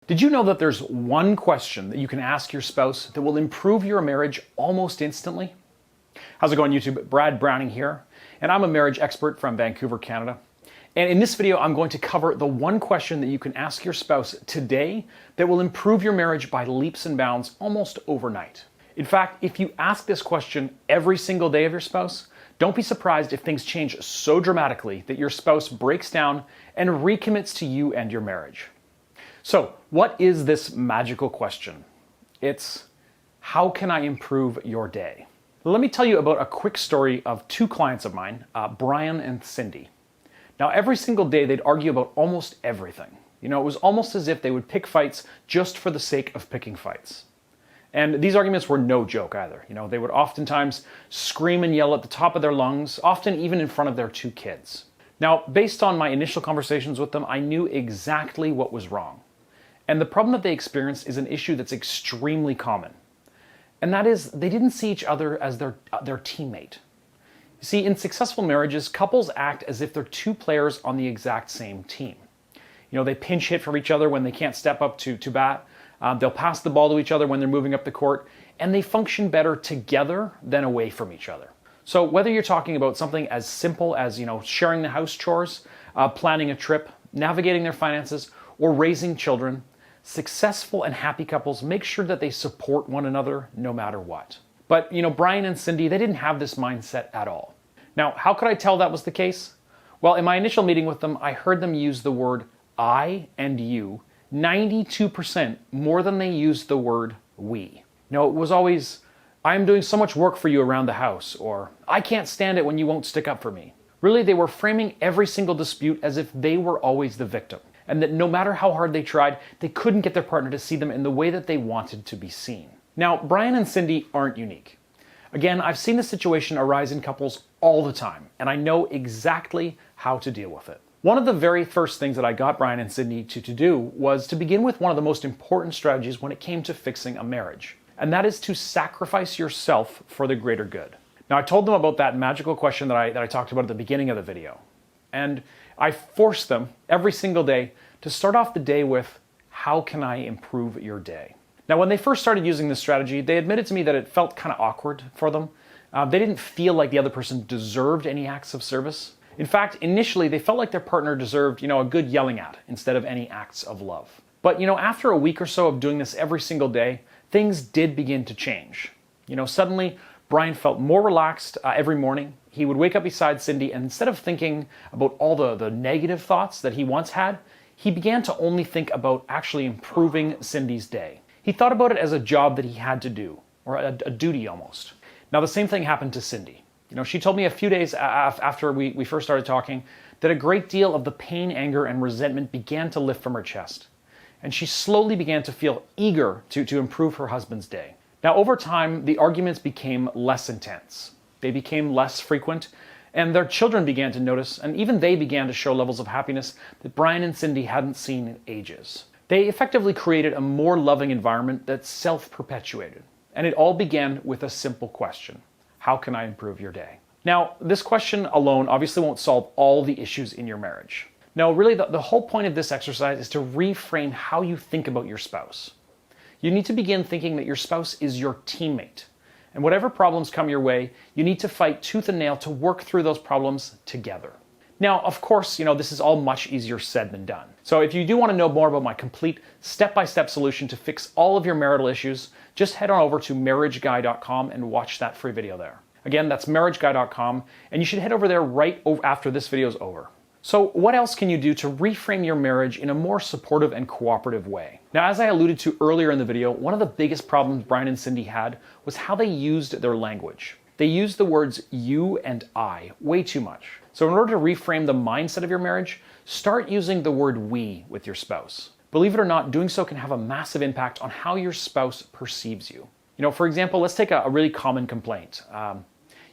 Did you know that there's one question that you can ask your spouse that will improve your marriage almost instantly? How's it going, YouTube? Brad Browning here, and I'm a marriage expert from Vancouver, Canada. And in this video, I'm going to cover the one question that you can ask your spouse today that will improve your marriage by leaps and bounds almost overnight. In fact, if you ask this question every single day of your spouse, don't be surprised if things change so dramatically that your spouse breaks down and recommits to you and your marriage. So, what is this magical question? It's, how can I improve your day? Let me tell you about a quick story of two clients of mine, Brian and Cindy. Now, every single day they'd argue about almost everything. It was almost as if they would pick fights just for the sake of picking fights. And these arguments were no joke either. They would oftentimes scream and yell at the top of their lungs, often even in front of their two kids. Now, based on my initial conversations with them, I knew exactly what was wrong. And the problem that they experienced is an issue that's extremely common. And that is, they didn't see each other as their teammate. You see, in successful marriages, couples act as if they're two players on the exact same team. They pinch hit for each other when they can't step up to bat. They'll pass the ball to each other when they're moving up the court, and they function better together than away from each other. So whether you're talking about something as simple as, sharing the house chores, planning a trip, navigating their finances, or raising children, successful and happy couples make sure that they support one another no matter what. But, Brian and Cindy, they didn't have this mindset at all. Now, how could I tell that was the case? Well, in my initial meeting with them, I heard them use the word I and you 92% more than they used the word we. It was always, I am doing so much work for you around the house, or I can't stand it when you won't stick up for me. Really, they were framing every single dispute as if they were always the victim, and that no matter how hard they tried, they couldn't get their partner to see them in the way that they wanted to be seen. Now, Brian and Cindy aren't unique. Again, I've seen this situation arise in couples all the time, and I know exactly how to deal with it. One of the very first things that I got Brian and Cindy to do was to begin with one of the most important strategies when it came to fixing a marriage, and that is to sacrifice yourself for the greater good. Now, I told them about that magical question that I talked about at the beginning of the video, and I forced them every single day to start off the day with, how can I improve your day? Now, when they first started using this strategy, they admitted to me that it felt kind of awkward for them. They didn't feel like the other person deserved any acts of service. In fact, initially, they felt like their partner deserved, a good yelling at instead of any acts of love. But, after a week or so of doing this every single day, things did begin to change. Suddenly, Brian felt more relaxed every morning. He would wake up beside Cindy, and instead of thinking about all the negative thoughts that he once had, he began to only think about actually improving Cindy's day. He thought about it as a job that he had to do, or a duty almost. Now, the same thing happened to Cindy. She told me a few days after we first started talking that a great deal of the pain, anger, and resentment began to lift from her chest. And she slowly began to feel eager to improve her husband's day. Now, over time, the arguments became less intense. They became less frequent, and their children began to notice, and even they began to show levels of happiness that Brian and Cindy hadn't seen in ages. They effectively created a more loving environment that's self-perpetuated. And it all began with a simple question. How can I improve your day? Now, this question alone obviously won't solve all the issues in your marriage. No, really, the whole point of this exercise is to reframe how you think about your spouse. You need to begin thinking that your spouse is your teammate. And whatever problems come your way, you need to fight tooth and nail to work through those problems together. Now, of course, this is all much easier said than done. So if you do want to know more about my complete step-by-step solution to fix all of your marital issues, just head on over to marriageguy.com and watch that free video there. Again, that's marriageguy.com, and you should head over there right after this video is over. So what else can you do to reframe your marriage in a more supportive and cooperative way? Now, as I alluded to earlier in the video, one of the biggest problems Brian and Cindy had was how they used their language. They used the words you and I way too much. So in order to reframe the mindset of your marriage, start using the word we with your spouse. Believe it or not, doing so can have a massive impact on how your spouse perceives you. For example, let's take a really common complaint.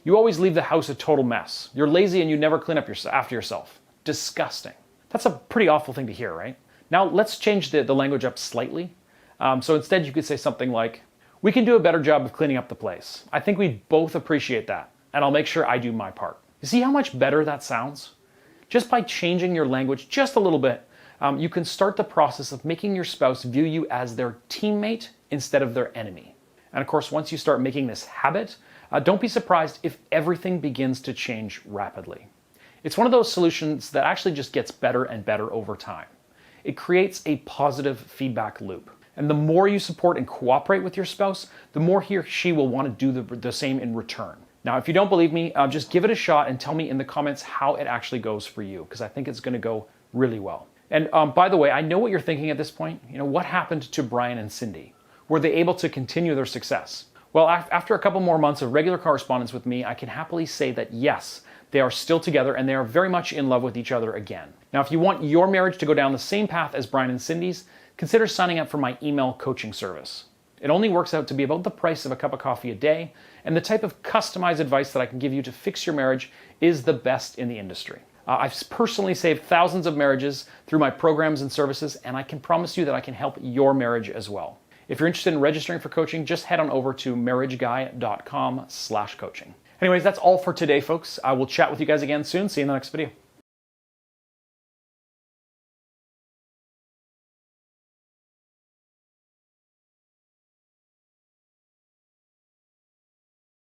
You always leave the house a total mess. You're lazy and you never clean up after yourself. Disgusting. That's a pretty awful thing to hear, right? Now let's change the language up slightly. So instead you could say something like, we can do a better job of cleaning up the place. I think we both appreciate that, and I'll make sure I do my part. You see how much better that sounds? Just by changing your language just a little bit, you can start the process of making your spouse view you as their teammate instead of their enemy. And of course, once you start making this habit, don't be surprised if everything begins to change rapidly. It's one of those solutions that actually just gets better and better over time. It creates a positive feedback loop. And the more you support and cooperate with your spouse, the more he or she will want to do the same in return. Now, if you don't believe me, just give it a shot and tell me in the comments how it actually goes for you, because I think it's going to go really well. And by the way, I know what you're thinking at this point. What happened to Brian and Cindy? Were they able to continue their success? Well, after a couple more months of regular correspondence with me, I can happily say that yes, they are still together and they are very much in love with each other again. Now, if you want your marriage to go down the same path as Brian and Cindy's, consider signing up for my email coaching service. It only works out to be about the price of a cup of coffee a day, and the type of customized advice that I can give you to fix your marriage is the best in the industry. I've personally saved thousands of marriages through my programs and services, and I can promise you that I can help your marriage as well. If you're interested in registering for coaching, just head on over to marriageguy.com/coaching. Anyways, that's all for today, folks. I will chat with you guys again soon. See you in the next video.